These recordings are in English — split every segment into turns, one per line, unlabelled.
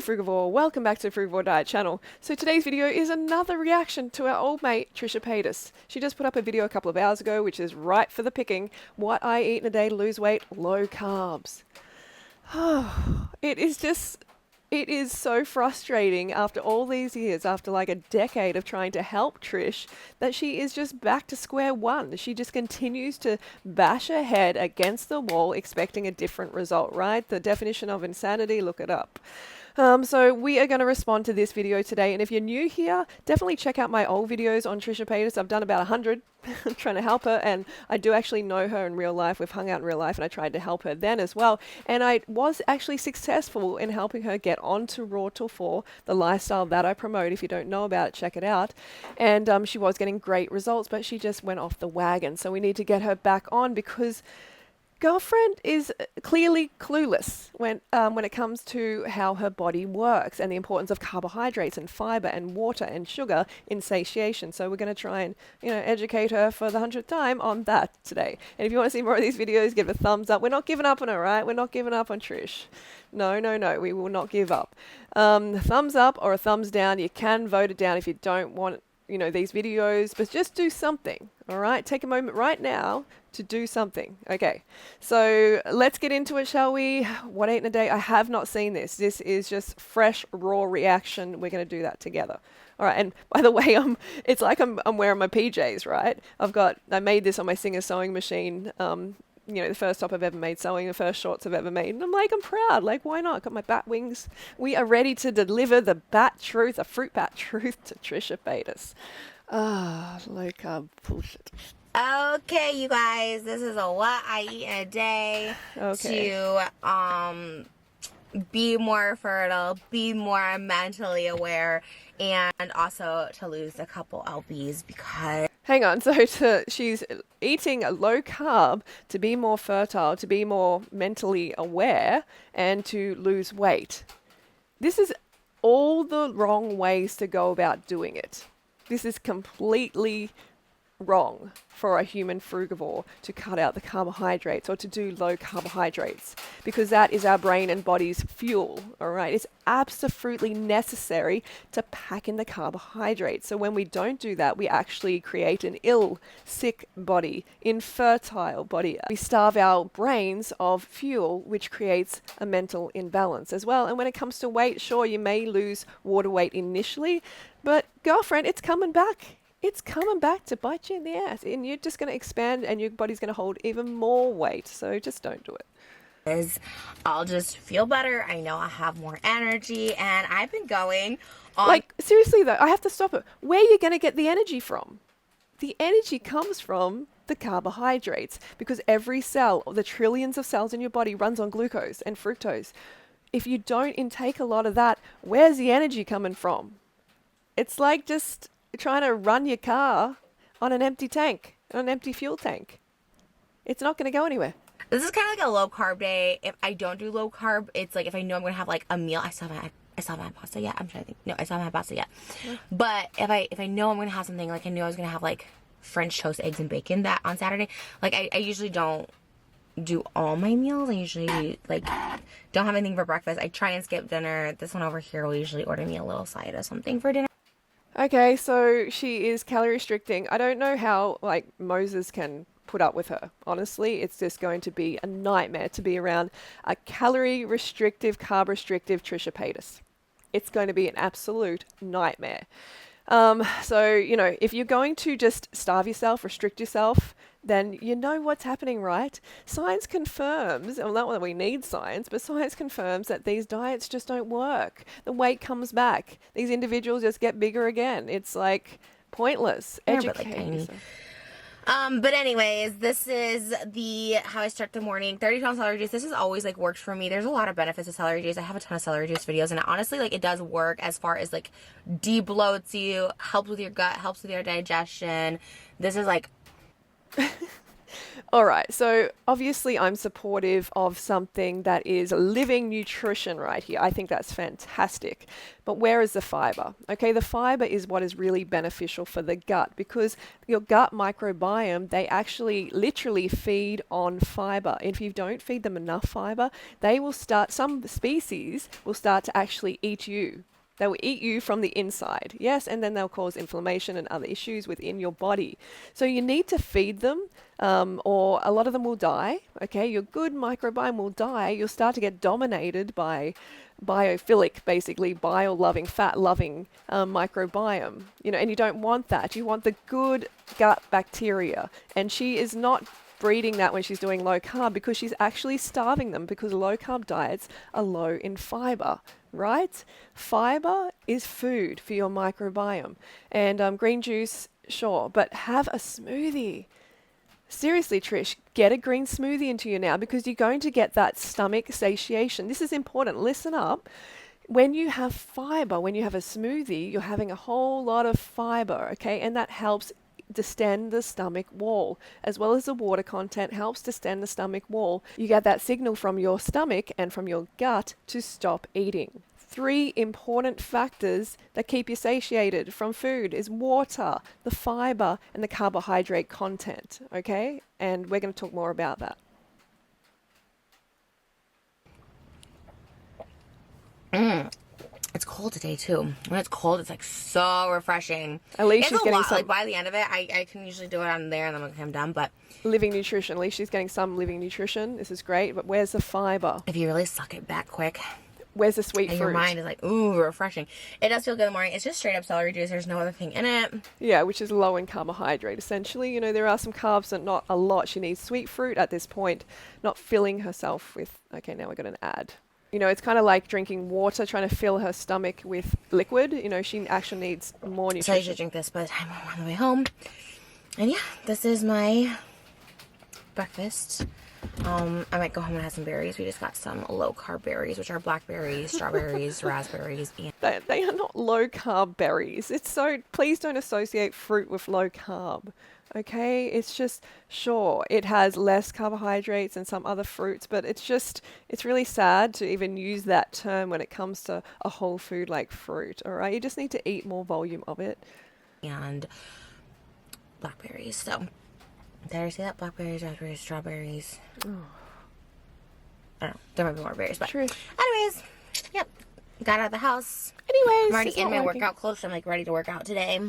Frugivore, welcome back to the Frugivore Diet channel. So today's video is another reaction to our old mate Trisha Paytas. She just put up a video a couple of hours ago which is right for the picking. What I eat in a day to lose weight, low carbs. It is so frustrating after all these years, after like a decade of trying to help Trish, that she is just back to square one. She just continues to bash her head against the wall expecting a different result, right? The definition of insanity, look it up. So we are going to respond to this video today, and if you're new here, definitely check out my old videos on Trisha Paytas. I've done about 100 trying to help her, and I do actually know her in real life. We've hung out in real life, and I tried to help her then as well, and I was actually successful in helping her get onto Raw Till 4, the lifestyle that I promote. If you don't know about it, check it out. And she was getting great results, but she just went off the wagon, so we need to get her back on because girlfriend is clearly clueless when it comes to how her body works and the importance of carbohydrates and fiber and water and sugar in satiation. So we're going to try and, educate her for the 100th time on that today. And if you want to see more of these videos, give it a thumbs up. We're not giving up on her, right? We're not giving up on Trish. No, we will not give up. Thumbs up or a thumbs down. You can vote it down if you don't want these videos, but just do something. All right, take a moment right now to do something. Okay, so let's get into it, shall we? What I ate in a day? I have not seen this. This is just fresh, raw reaction. We're going to do that together. All right, and by the way, it's like I'm wearing my PJs, right? I made this on my Singer sewing machine. The first top I've ever made sewing, the first shorts I've ever made. And I'm proud. Like, why not? Got my bat wings. We are ready to deliver the bat truth, a fruit bat truth to Trisha Paytas. Low carb bullshit.
Okay, you guys, this is a what I eat in a day to be more fertile, be more mentally aware, and also to lose a couple lbs because...
Hang on, so she's eating a low carb to be more fertile, to be more mentally aware, and to lose weight. This is all the wrong ways to go about doing it. This is completely wrong for a human frugivore to cut out the carbohydrates or to do low carbohydrates, because that is our brain and body's fuel. All right, it's absolutely necessary to pack in the carbohydrates. So when we don't do that, we actually create an ill, sick body, infertile body. We starve our brains of fuel, which creates a mental imbalance as well. And when it comes to weight, sure, you may lose water weight initially, but girlfriend, it's coming back. It's coming back to bite you in the ass, and you're just going to expand and your body's going to hold even more weight. So just don't do it.
I'll just feel better. I know I have more energy, and I've been going on...
Like, seriously though, I have to stop it. Where are you going to get the energy from? The energy comes from the carbohydrates, because every cell, the trillions of cells in your body, runs on glucose and fructose. If you don't intake a lot of that, where's the energy coming from? It's like just trying to run your car on an empty tank, on an empty fuel tank. It's not going to go anywhere.
This is kind of like a low carb day. If I don't do low carb, it's like if I know I'm going to have like a meal. I still haven't had pasta yet. I'm trying to think. No, I still haven't had pasta yet. Yeah. But if I know I'm going to have something, like I knew I was going to have like French toast, eggs, and bacon that on Saturday. Like I usually don't do all my meals. I usually like don't have anything for breakfast. I try and skip dinner. This one over here will usually order me a little side of something for dinner.
Okay, so she is calorie restricting. I don't know how, like, Moses can put up with her. Honestly, it's just going to be a nightmare to be around a calorie restrictive, carb restrictive Trisha Paytas. It's going to be an absolute nightmare. So, if you're going to just starve yourself, restrict yourself, then you know what's happening, right? Science confirms, well, not that we need science, but science confirms that these diets just don't work. The weight comes back. These individuals just get bigger again. It's like pointless. Educate.
But anyways, this is how I start the morning. 30 pound celery juice. This has always like worked for me. There's a lot of benefits to celery juice. I have a ton of celery juice videos, and honestly, like, it does work as far as like de-bloats you, helps with your gut, helps with your digestion. This is like
All right, so obviously I'm supportive of something that is living nutrition right here. I think that's fantastic. But where is the fiber? Okay, the fiber is what is really beneficial for the gut, because your gut microbiome, they actually literally feed on fiber. If you don't feed them enough fiber, they will start, some species will start to actually eat you. They will eat you from the inside, yes, and then they'll cause inflammation and other issues within your body. So you need to feed them, or a lot of them will die. Okay, your good microbiome will die. You'll start to get dominated by biophilic, basically bile-loving, fat-loving microbiome. You know, and you don't want that. You want the good gut bacteria, and she is not breeding that when she's doing low carb, because she's actually starving them, because low carb diets are low in fiber, right? Fiber is food for your microbiome. And green juice, sure, but have a smoothie. Seriously, Trish, get a green smoothie into you now, because you're going to get that stomach satiation. This is important. Listen up. When you have fiber, when you have a smoothie, you're having a whole lot of fiber, okay? And that helps distend the stomach wall, as well as the water content helps distend the stomach wall. You get that signal from your stomach and from your gut to stop eating. 3 important factors that keep you satiated from food is water, the fiber, and the carbohydrate content, okay? And we're going to talk more about that.
It's cold today too. When it's cold, it's like so refreshing.
At least she's
it's a
getting
lot.
some
Like by the end of it, I can usually do it on there, and then I'm done. But
living nutrition. At least she's getting some living nutrition. This is great. But where's the fiber?
if you really suck it back quick,
Where's the sweet
and
fruit?
your mind is like, ooh, refreshing. It does feel good in the morning. It's just straight up celery juice. There's no other thing in it.
Yeah, which is low in carbohydrate, essentially. You know, there are some carbs, but not a lot. She needs sweet fruit at this point, not filling herself with... Okay, now we've got an ad. You know, it's kind of like drinking water, trying to fill her stomach with liquid. You know, she actually needs more
So you
nutrition.
should drink this by the time I'm on the way home. And yeah, this is my breakfast. I might go home and have some berries. We just got some low carb berries, which are blackberries, strawberries, raspberries, and
They are not low carb berries. It's so... Please don't associate fruit with low carb. Okay, it's just, sure, it has less carbohydrates than some other fruits, but it's really sad to even use that term when it comes to a whole food like fruit, all right? You just need to eat more volume of it.
blackberries. So, did I say that? Blackberries, raspberries, strawberries. I don't know. There might be more berries, but
Trish.
anyways, yep. Got out of the house.
Anyways,
I'm already
it's
in
not
my
working.
workout clothes, so I'm like ready to work out today.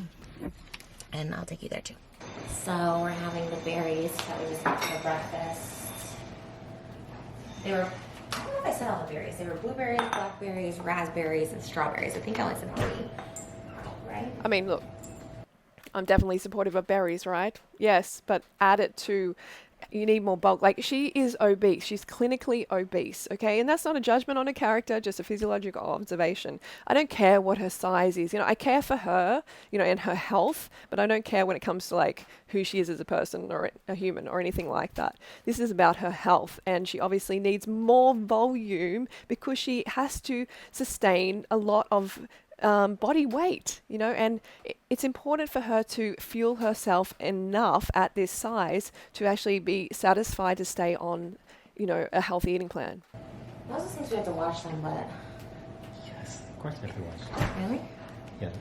And I'll take you there too. So we're having the berries that we just got for breakfast. They were, I don't know if I said all the berries. They were blueberries, blackberries, raspberries, and strawberries. I think I only said 3. Right?
I mean, look, I'm definitely supportive of berries, right? Yes, but add it to... You need more bulk. Like, she is obese. She's clinically obese, okay? And that's not a judgment on her character, just a physiological observation. I don't care what her size is. You know, I care for her, you know, and her health, but I don't care when it comes to, like, who she is as a person or a human or anything like that. This is about her health, and she obviously needs more volume because she has to sustain a lot of body weight, you know, and it's important for her to fuel herself enough at this size to actually be satisfied to stay on, you know, a healthy eating plan.
Those are things we have to wash them, but...
Yes, of course I have to watch.
Really?
Yes.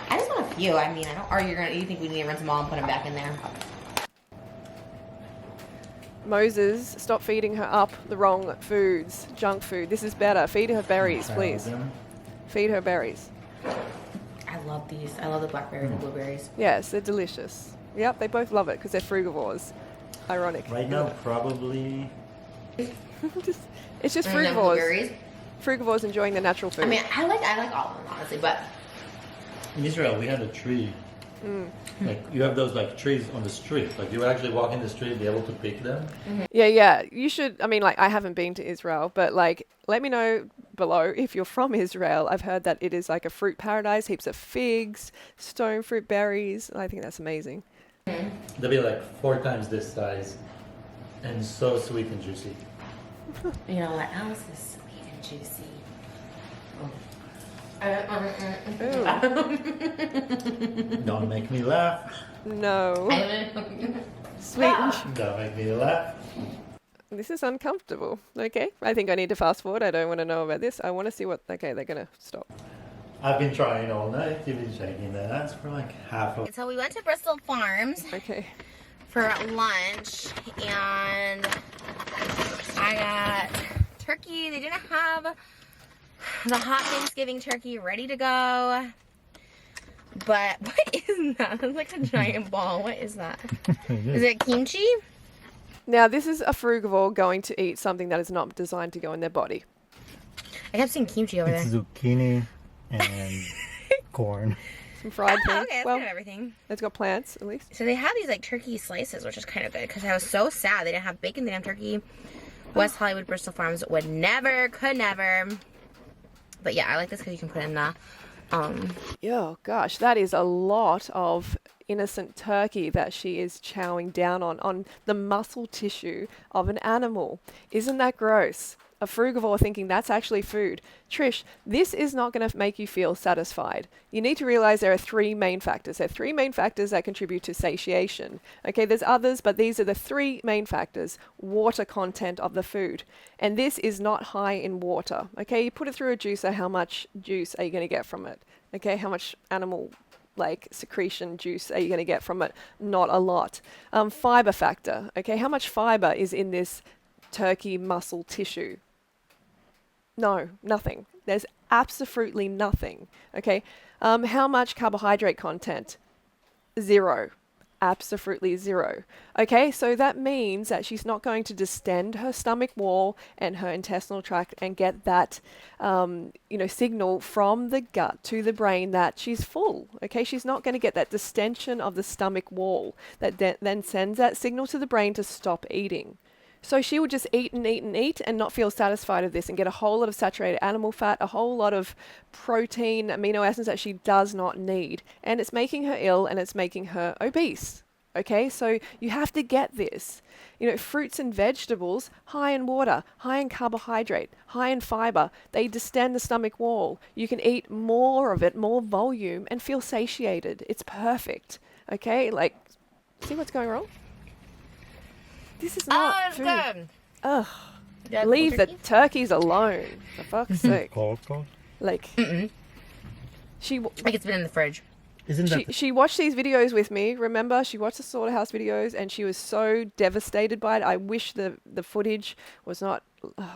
I just want a few. I mean, I don't... Or you think we need to rinse them all and put them back in there?
Moses, stop feeding her up the wrong foods, junk food. This is better. Feed her berries, please. Feed her berries.
I love these. I love the blackberries and blueberries.
Yes, they're delicious. Yep, they both love it because they're frugivores. Ironic.
Right now, probably.
It's just
And then
frugivores.
blueberries.
Frugivores enjoying the natural food.
I mean, I like all of them, honestly, but...
In Israel, we had a tree. Like, you have those, like, trees on the street. Like, you would actually walk in the street and be able to pick them.
Yeah. You should. I mean, like, I haven't been to Israel, but, like, let me know below if you're from Israel. I've heard that it is like a fruit paradise, heaps of figs, stone fruit berries. I think that's amazing.
They'll be like 4 times this size and so sweet and juicy.
You know what else is sweet and juicy?
Ooh,
Don't make me laugh.
no. Sweet.
That make me laugh.
This is uncomfortable. Okay, I think I need to fast forward. I don't want to know about this. I want to see what. Okay, they're gonna stop.
I've been trying all night. You've been shaking the ass for like half of.
So we went to Bristol Farms
Okay.
for lunch, and I got turkey. They didn't have the hot Thanksgiving turkey ready to go. But what is that? That's like a giant ball. What is that? Is it kimchi?
Now this is a frugivore going to eat something that is not designed to go in their body.
I kept seeing kimchi over
It's
there.
zucchini and corn.
Some fried
Oh,
things.
okay, that's
Well,
kind of everything.
it's got plants at least.
So they have these like turkey slices, which is kind of good because I was so sad they didn't have bacon, they didn't have turkey. West Hollywood, Bristol Farms would never, could never. But yeah, I like this because you can put in the
Oh gosh, that is a lot of innocent turkey that she is chowing down on the muscle tissue of an animal. Isn't that gross? A frugivore thinking that's actually food. Trish, this is not going to make you feel satisfied. You need to realize there are three main factors. There are three main factors that contribute to satiation. Okay, there's others, but these are the three main factors. Water content of the food. And this is not high in water. Okay, you put it through a juicer, how much juice are you going to get from it? Okay, how much animal secretion juice are you going to get from it? Not a lot. Fiber factor. Okay, how much fiber is in this turkey muscle tissue? No, nothing. There's absolutely nothing. Okay. How much carbohydrate content? Zero. Absolutely zero. Okay, so that means that she's not going to distend her stomach wall and her intestinal tract and get that, signal from the gut to the brain that she's full. Okay, she's not going to get that distension of the stomach wall that then sends that signal to the brain to stop eating. So she would just eat and eat and eat and not feel satisfied of this and get a whole lot of saturated animal fat, a whole lot of protein, amino acids that she does not need. And it's making her ill and it's making her obese. Okay, so you have to get this. Fruits and vegetables, high in water, high in carbohydrate, high in fiber. They distend the stomach wall. You can eat more of it, more volume, and feel satiated. It's perfect. Okay, see what's going wrong? This is not
it's
food.
good.
Ugh.
Yeah,
Leave the
turkey?
turkeys alone. For fuck's sake.
Cold.
She
Like it's been in the fridge.
Isn't that
she watched these videos with me. Remember, she watched the slaughterhouse videos, and she was so devastated by it. I wish the footage was not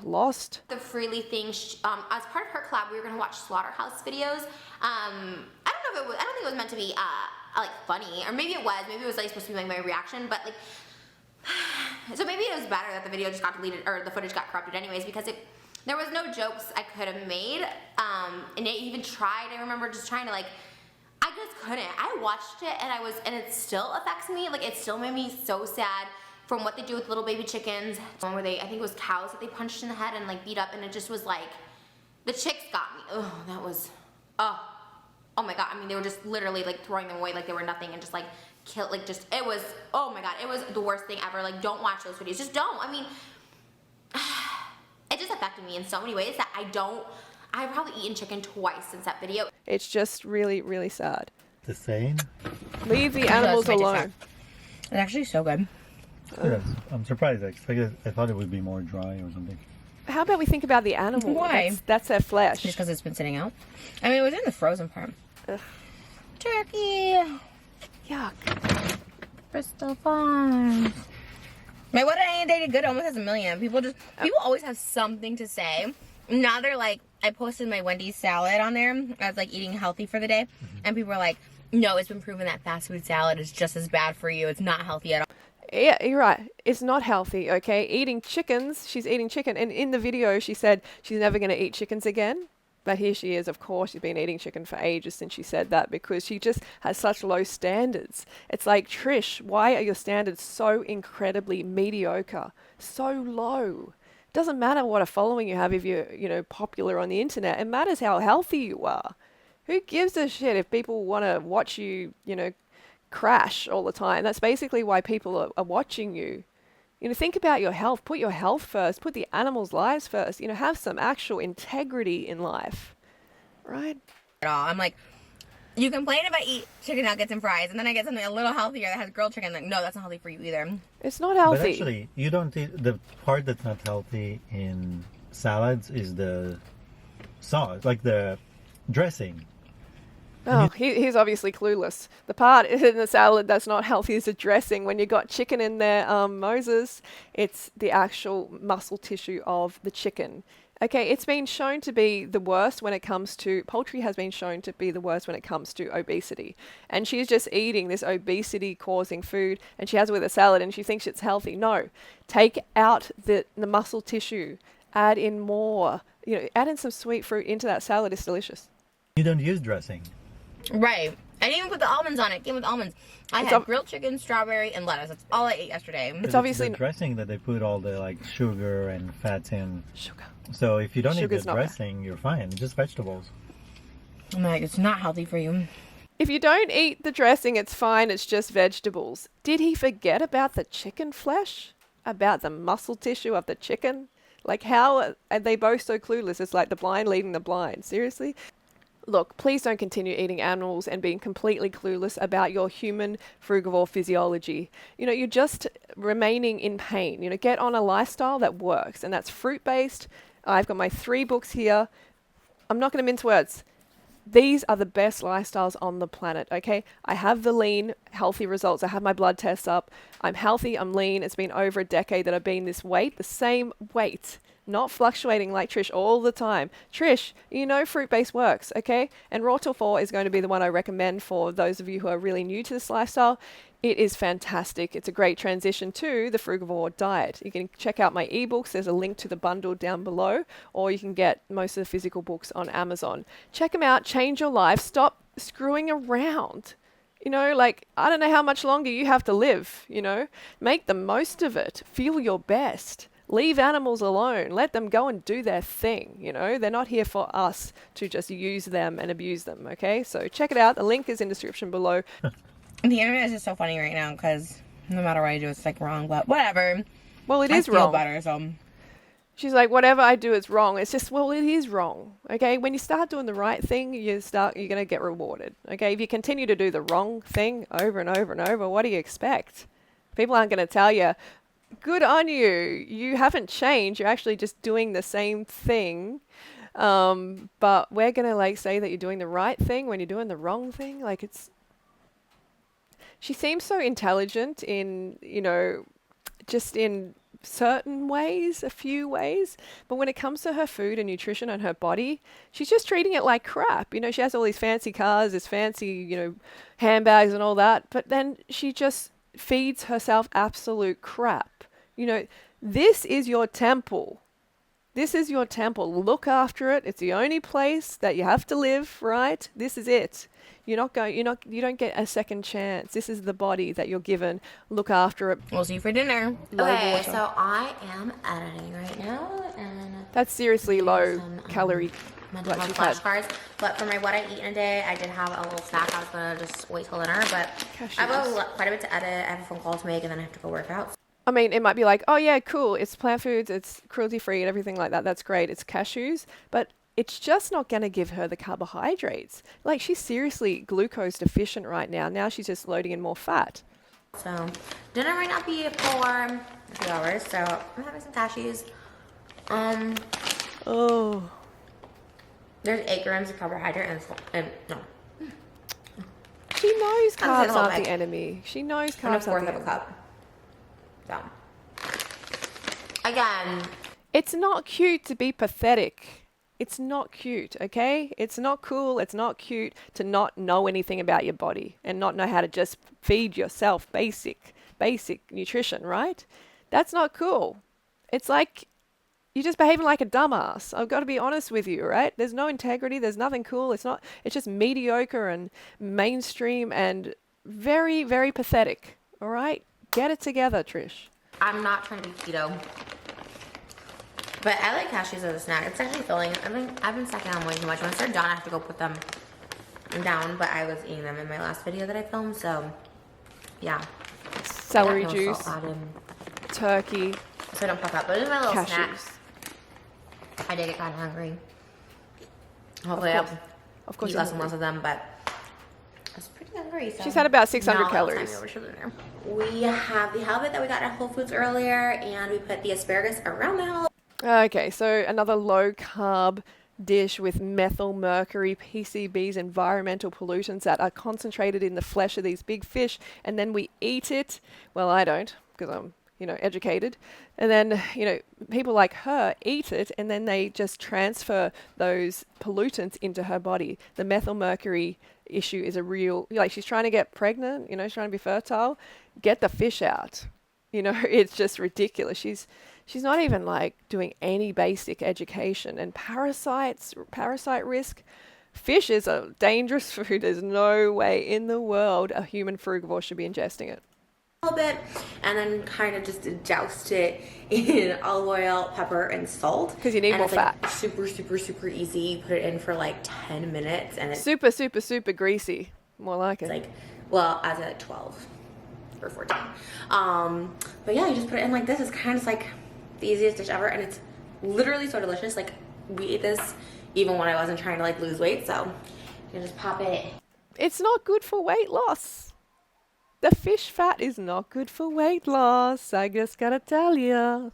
lost.
The Freelee thing, as part of her collab, we were gonna watch slaughterhouse videos. I don't know if it was. I don't think it was meant to be funny, or maybe it was. Maybe it was supposed to be my reaction, but so maybe it was better that the video just got deleted or the footage got corrupted anyways, because there was no jokes I could have made, and I even tried. I remember just trying to I just couldn't. I watched it and it still affects me. It still made me so sad from what they do with little baby chickens. One where I think it was cows that they punched in the head and beat up, and it just was the chicks got me. Oh, that was, oh my God. I mean, they were just literally throwing them away like they were nothing and just kill, it was, oh my God, it was the worst thing ever. Don't watch those videos. Just don't. I mean, it just affected me in so many ways that I've probably eaten chicken twice since that video.
It's just really, really sad.
the same?
Leave the animals alone.
It's actually so good.
Yes, I'm surprised. I thought it would be more dry or something.
How about we think about the animal?
Why?
That's their flesh.
Just because it's been sitting out. I mean, it was in the frozen part.
Ugh.
Turkey.
Yuck.
Bristol Farms. My What I Ain't Dated Good almost has 1 million. People always have something to say. Now they're I posted my Wendy's salad on there. I was eating healthy for the day. And people are no, it's been proven that fast food salad is just as bad for you. It's not healthy at all.
Yeah, you're right. It's not healthy, okay? Eating chickens, she's eating chicken. And in the video, she said she's never going to eat chickens again. But here she is, of course. She's been eating chicken for ages since she said that, because she just has such low standards. It's Trish, why are your standards so incredibly mediocre? So low. Doesn't matter what a following you have if you're popular on the internet. It matters how healthy you are. Who gives a shit if people want to watch you, crash all the time? That's basically why people are watching you. Think about your health. Put your health first. Put the animals' lives first. Have some actual integrity in life. Right?
At all. I'm You complain if I eat chicken nuggets and fries, and then I get something a little healthier that has grilled chicken. Like, no, that's not healthy for you either.
It's not healthy.
But actually, you don't eat, the part that's not healthy in salads is the sauce, like the dressing.
Oh, he's obviously clueless. The part in the salad that's not healthy is the dressing. When you got chicken in there, Moses, it's the actual muscle tissue of the chicken. Okay, it's been shown to be the worst when it comes to, poultry has been shown to be the worst when it comes to obesity. And she's just eating this obesity-causing food, and she has it with a salad, and she thinks it's healthy. No, take out the muscle tissue. Add in more. Add in some sweet fruit into that salad. It's delicious.
You don't use dressing.
Right. I didn't even put the almonds on it. It came with almonds. I had grilled chicken, strawberry, and lettuce. That's all I ate yesterday.
It's obviously
the dressing that they put all the like sugar and fats in.
Sugar.
So if you don't eat the
Sugar's not
dressing, you're fine. Just vegetables.
I'm like, it's not healthy for you.
If you don't eat the dressing, it's fine. It's just vegetables. Did he forget about the chicken flesh? About the muscle tissue of the chicken? Like, how are they both so clueless? It's like the blind leading the blind. Seriously? Look, please don't continue eating animals and being completely clueless about your human frugivore physiology. You're just remaining in pain. Get on a lifestyle that works, and that's fruit-based. I've got my 3 books here. I'm not going to mince words. These are the best lifestyles on the planet, okay? I have the lean, healthy results. I have my blood tests up. I'm healthy, I'm lean. It's been over a decade that I've been this weight, the same weight, not fluctuating like Trish all the time. Trish, fruit-based works, okay? And Raw Till 4 is going to be the one I recommend for those of you who are really new to this lifestyle. It is fantastic. It's a great transition to the Frugivore diet. You can check out my ebooks. There's a link to the bundle down below, or you can get most of the physical books on Amazon. Check them out. Change your life. Stop screwing around. I don't know how much longer you have to live, Make the most of it. Feel your best. Leave animals alone. Let them go and do their thing, They're not here for us to just use them and abuse them, okay? So check it out. The link is in the description below.
The internet is just so funny right now because no matter what I do, it's like wrong, but whatever.
Well, it
I
is
feel
wrong.
better, so.
She's like, whatever I do, it's wrong. It's just, well, it is wrong. Okay, when you start doing the right thing, you're going to get rewarded. Okay, if you continue to do the wrong thing over and over and over, what do you expect? People aren't going to tell you, good on you. You haven't changed. You're actually just doing the same thing. But we're going to say that you're doing the right thing when you're doing the wrong thing. She seems so intelligent in, just in certain ways, a few ways. But when it comes to her food and nutrition and her body, she's just treating it like crap. She has all these fancy cars, this fancy, handbags and all that. But then she just feeds herself absolute crap. This is your temple. This is your temple. Look after it. It's the only place that you have to live, right? This is it. You don't get a second chance. This is the body that you're given. Look after it.
We'll see you for dinner.
Okay,
water.
so I am editing right now, and
That's seriously low calorie.
mental
What
health
you've had.
flashcards. But for my what I eat in a day, I did have a little snack. I was gonna just wait till dinner, but I have quite a bit to edit. I have a phone call to make, and then I have to go work out.
I mean, it might be like, oh yeah, cool. It's plant foods. It's cruelty-free and everything like that. That's great. It's cashews, but it's just not going to give her the carbohydrates. She's seriously glucose deficient right now. Now she's just loading in more fat.
So dinner might not be for a few hours. So I'm having some cashews.
Oh.
There's 8 grams of carbohydrate and no.
She knows
I'm
carbs
saying
aren't
whole
the enemy. She knows
And a
carbs
fourth
aren't
of
the
a
enemy.
cup. So again,
It's not cute to be pathetic. It's not cute, okay? It's not cool. It's not cute to not know anything about your body and not know how to just feed yourself basic nutrition, right? That's not cool. It's like you're just behaving like a dumbass. I've got to be honest with you, right? There's no integrity. There's nothing cool. It's just mediocre and mainstream and very, very pathetic, all right? Get it together, Trish.
I'm not trying to be keto. But I like cashews as a snack. It's actually filling. I've been snacking on them way too much. Once they're done, I have to go put them down. But I was eating them in my last video that I filmed, so yeah.
Celery
No
juice,
salt added,
turkey,
so I don't puff up. But it's my little snack.
cashews.
I did get kind of hungry. Hopefully,
Of
I'll
course
eat
you're
less and less of them. But hungry. So
She's had about
now
600
that
calories.
time over dinner. We have the halibut that we got at Whole Foods earlier, and we put the asparagus around the halibut.
Okay, so another low carb dish with methyl mercury, PCBs, environmental pollutants that are concentrated in the flesh of these big fish, and then we eat it. Well, I don't, because I'm, educated. And then, people like her eat it, and then they just transfer those pollutants into her body. The methyl mercury issue is a real, like, she's trying to get pregnant, she's trying to be fertile. Get the fish out. It's just ridiculous. She's not even like doing any basic education. And parasite risk. Fish is a dangerous food. There's no way in the world a human frugivore should be ingesting it.
A little bit, and then kind of just doused it in olive oil, pepper, and salt.
Because you need more fat.
Like super, super, super easy. Put it in for like 10 minutes, and it's
super, super, super greasy. More like it.
like, well, as at 12 or 14. But yeah, you just put it in like this. It's kind of like the easiest dish ever, and it's literally so delicious. Like, we ate this even when I wasn't trying to like lose weight, so you can just pop it.
It's not good for weight loss. The fish fat is not good for weight loss. I just gotta tell you.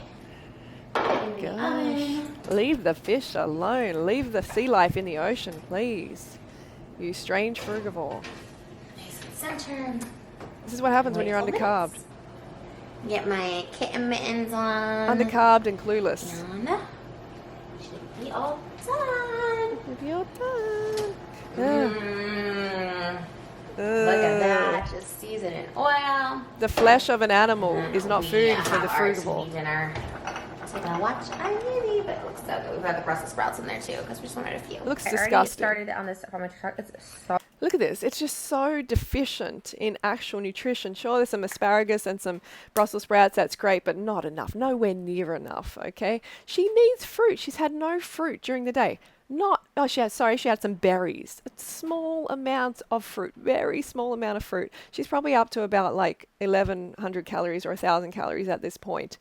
Gosh. Leave the fish alone. Leave the sea life in the ocean, please. You strange frugivore.
Nice and center.
This is what happens when you're undercarbed.
Get my kitten mittens on.
Undercarbed and clueless.
And should be all done.
If you're done.
Look at that, just season in oil.
The flesh of an animal is not food for the frugivore.
Dinner. So I'm gonna watch iMovie, but it looks so good. We've got the Brussels sprouts in there too, because we just wanted a few.
It looks
I already
disgusting.
started on this from a truck. It's so
Look at this. It's just so deficient in actual nutrition. Sure, there's some asparagus and some Brussels sprouts. That's great, but not enough. Nowhere near enough, okay? She needs fruit. She's had no fruit during the day. She had some berries. A small amount of fruit. Very small amount of fruit. She's probably up to about like 1,100 calories or 1,000 calories at this point.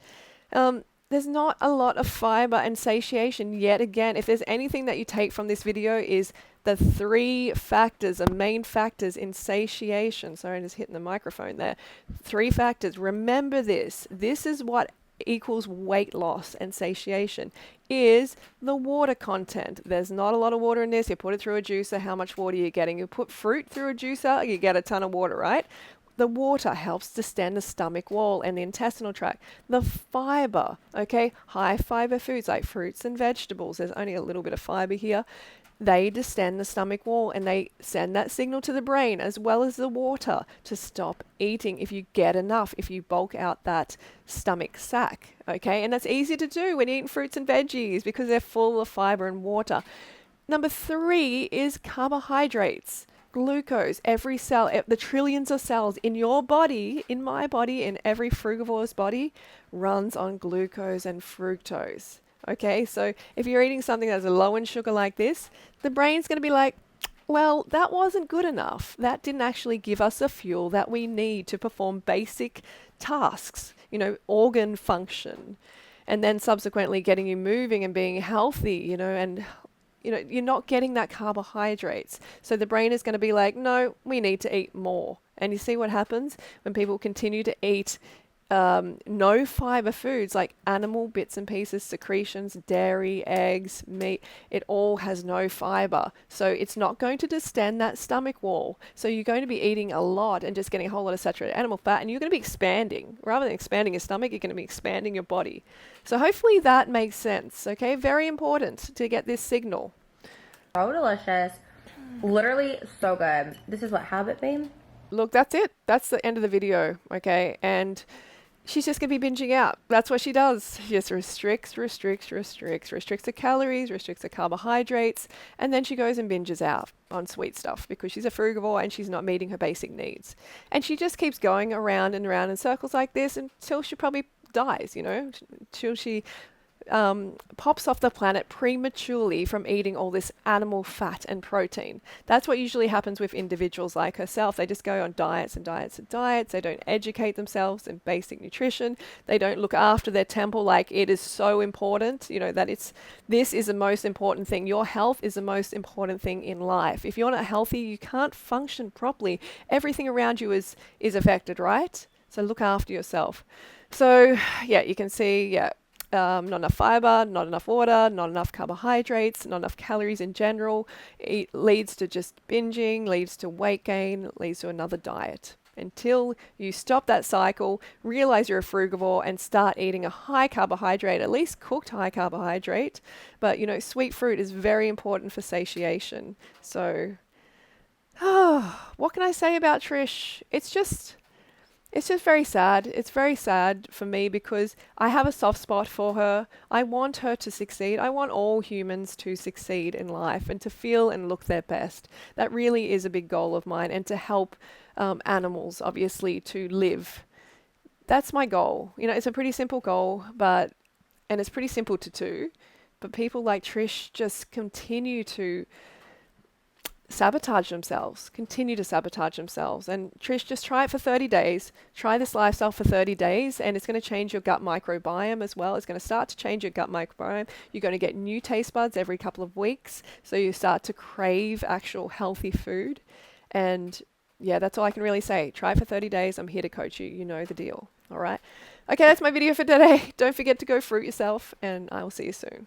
There's not a lot of fiber and satiation yet again. If there's anything that you take from this video is the 3 factors, the main factors in satiation. Sorry, I'm just hitting the microphone there. 3 factors. Remember this. This is what equals weight loss and satiation is the water content. There's not a lot of water in this. You put it through a juicer. How much water are you getting? You put fruit through a juicer, you get a ton of water, right? The water helps distend the stomach wall and the intestinal tract. The fiber, okay, high fiber foods like fruits and vegetables. There's only a little bit of fiber here. They distend the stomach wall and they send that signal to the brain as well as the water to stop eating if you get enough, if you bulk out that stomach sac, okay? And that's easy to do when you're eating fruits and veggies because they're full of fiber and water. Number 3 is carbohydrates. Glucose, every cell, the trillions of cells in your body, in my body, in every frugivore's body, runs on glucose and fructose. Okay, so if you're eating something that's low in sugar like this, the brain's going to be like, well, that wasn't good enough. That didn't actually give us the fuel that we need to perform basic tasks, organ function, and then subsequently getting you moving and being healthy, and you're not getting that carbohydrates. So the brain is going to be like, no, we need to eat more. And you see what happens when people continue to eat no fiber foods like animal bits and pieces, secretions, dairy, eggs, meat. It all has no fiber. So it's not going to distend that stomach wall. So you're going to be eating a lot and just getting a whole lot of saturated animal fat, and you're going to be expanding. Rather than expanding your stomach, you're going to be expanding your body. So hopefully that makes sense, okay? Very important to get this signal.
so delicious. Literally so good. This is what habit, babe?
Look, that's it. That's the end of the video, okay? And she's just going to be binging out. That's what she does. She just restricts the calories, restricts the carbohydrates, and then she goes and binges out on sweet stuff because she's a frugivore and she's not meeting her basic needs. And she just keeps going around and around in circles like this until she probably dies, until she pops off the planet prematurely from eating all this animal fat and protein. That's what usually happens with individuals like herself. They just go on diets and diets and diets. They don't educate themselves in basic nutrition. They don't look after their temple like it is so important, you know, that this is the most important thing. Your health is the most important thing in life. If you're not healthy, you can't function properly. Everything around you is affected, right? So look after yourself. So yeah, you can see, not enough fiber, not enough water, not enough carbohydrates, not enough calories in general. It leads to just binging, leads to weight gain, leads to another diet. Until you stop that cycle, realize you're a frugivore and start eating a high carbohydrate, at least cooked high carbohydrate. But, you know, sweet fruit is very important for satiation. So, what can I say about Trish? It's just very sad. It's very sad for me because I have a soft spot for her. I want her to succeed. I want all humans to succeed in life and to feel and look their best. That really is a big goal of mine, and to help animals, obviously, to live. That's my goal. You know, it's a pretty simple goal, and it's pretty simple to do. But people like Trish just continue to continue to sabotage themselves. And Trish, just try it for 30 days. Try this lifestyle for 30 days, and it's going to change your gut microbiome as well. It's going to start to change your gut microbiome. You're going to get new taste buds every couple of weeks, so you start to crave actual healthy food. And yeah, that's all I can really say. Try it for 30 days. I'm here to coach you. You know the deal. All right. Okay, that's my video for today. Don't forget to go fruit yourself, and I will see you soon.